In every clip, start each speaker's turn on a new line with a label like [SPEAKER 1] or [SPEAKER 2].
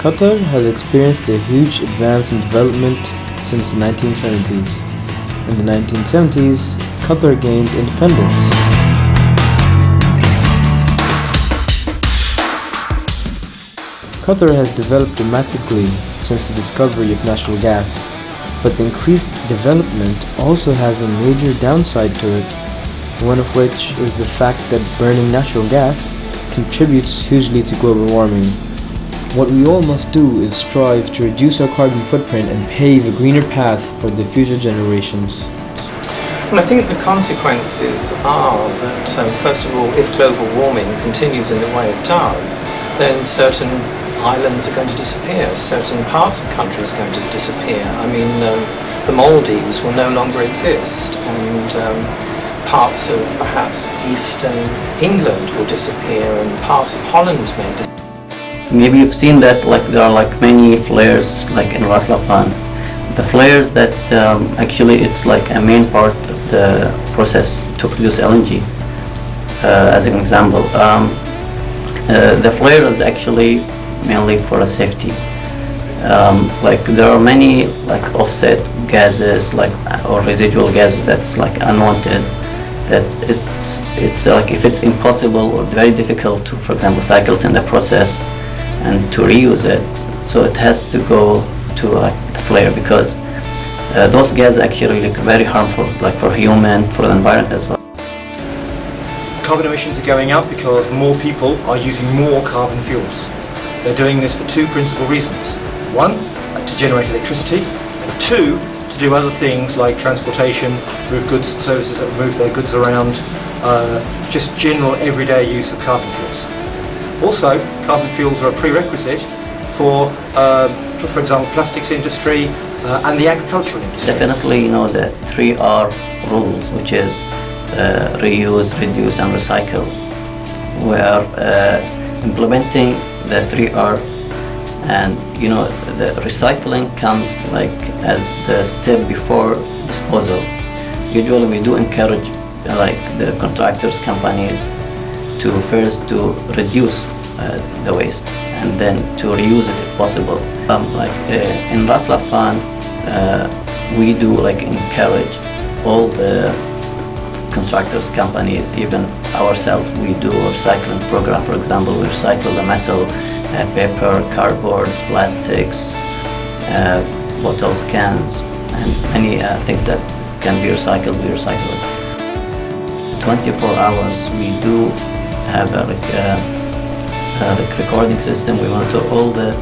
[SPEAKER 1] Qatar has experienced a huge advance in development since the 1970s. In the 1970s, Qatar gained independence. Qatar has developed dramatically since the discovery of natural gas, but the increased development also has a major downside to it, one of which is the fact that burning natural gas contributes hugely to global warming. What we all must do is strive to reduce our carbon footprint and pave a greener path for the future generations.
[SPEAKER 2] Well, I think the consequences are that, first of all, if global warming continues in the way it does, then certain islands are going to disappear, certain parts of countries are going to disappear. I mean, the Maldives will no longer exist, and parts of perhaps eastern England will disappear, and parts of Holland may disappear.
[SPEAKER 3] Maybe you've seen that there are many flares in Ras Laffan. The flares that actually it's a main part of the process to produce LNG. As an example, the flare is actually mainly for a safety. There are many offset gases or residual gases that's unwanted. That it's if it's impossible or very difficult to, for example, cycle it in the process and to reuse it, so it has to go to the flare, because those gases actually very harmful for human, for the environment as well.
[SPEAKER 4] Carbon emissions are going up because more people are using more carbon fuels. They're doing this for two principal reasons. One, to generate electricity, and two, to do other things like transportation, move goods and services, move their goods around, just general everyday use of carbon fuels. Also, carbon fuels are a prerequisite for example, plastics industry and the agricultural industry.
[SPEAKER 3] Definitely, the 3R rules, which is reuse, reduce, and recycle. We are implementing the 3R, and the recycling comes as the step before disposal. Usually, we do encourage the contractors, companies, to first to reduce the waste and then to reuse it if possible. In Ras Laffan, we do encourage all the contractors, companies, even ourselves. We do a recycling program. For example, we recycle the metal, paper, cardboard, plastics, bottles, cans, and many things that can be recycled. We recycle it. 24 hours we do have a recording system. We monitor all the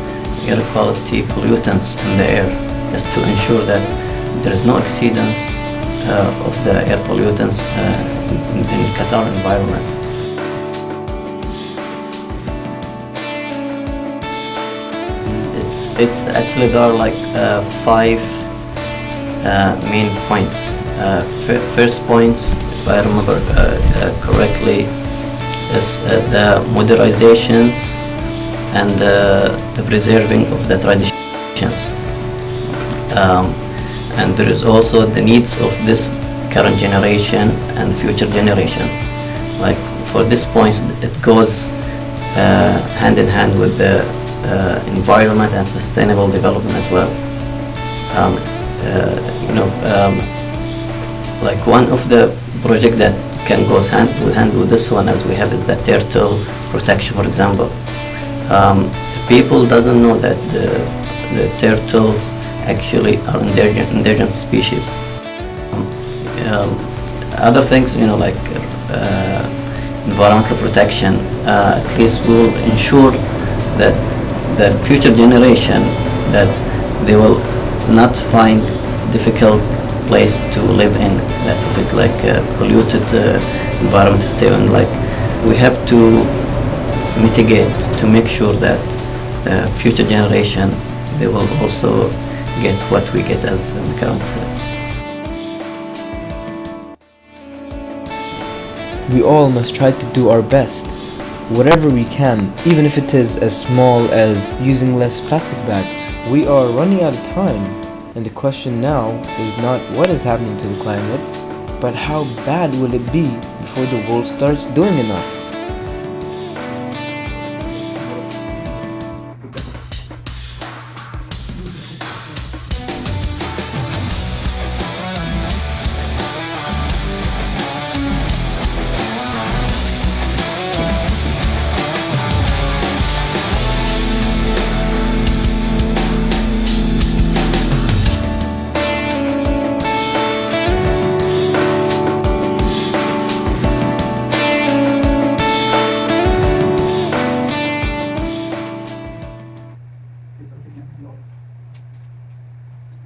[SPEAKER 3] air quality pollutants in the air, just to ensure that there is no exceedance of the air pollutants in Qatar environment. It's actually there are 5 main points. First points, if I remember correctly, is the modernizations and the preserving of the traditions. And there is also the needs of this current generation and future generation. For this point, it goes hand in hand with the environment and sustainable development as well. One of the projects that can go hand with this one, as we have, is the turtle protection, for example. People doesn't know that the turtles actually are endangered species. Other things, environmental protection, at least will ensure that the future generation, that they will not find difficult place to live in, that if it's polluted environment is still, and we have to mitigate to make sure that the future generation, they will also get what we get as in the current.
[SPEAKER 1] We all must try to do our best, whatever we can, even if it is as small as using less plastic bags. We are running out of time, and the question now is not what is happening to the climate, but how bad will it be before the world starts doing enough.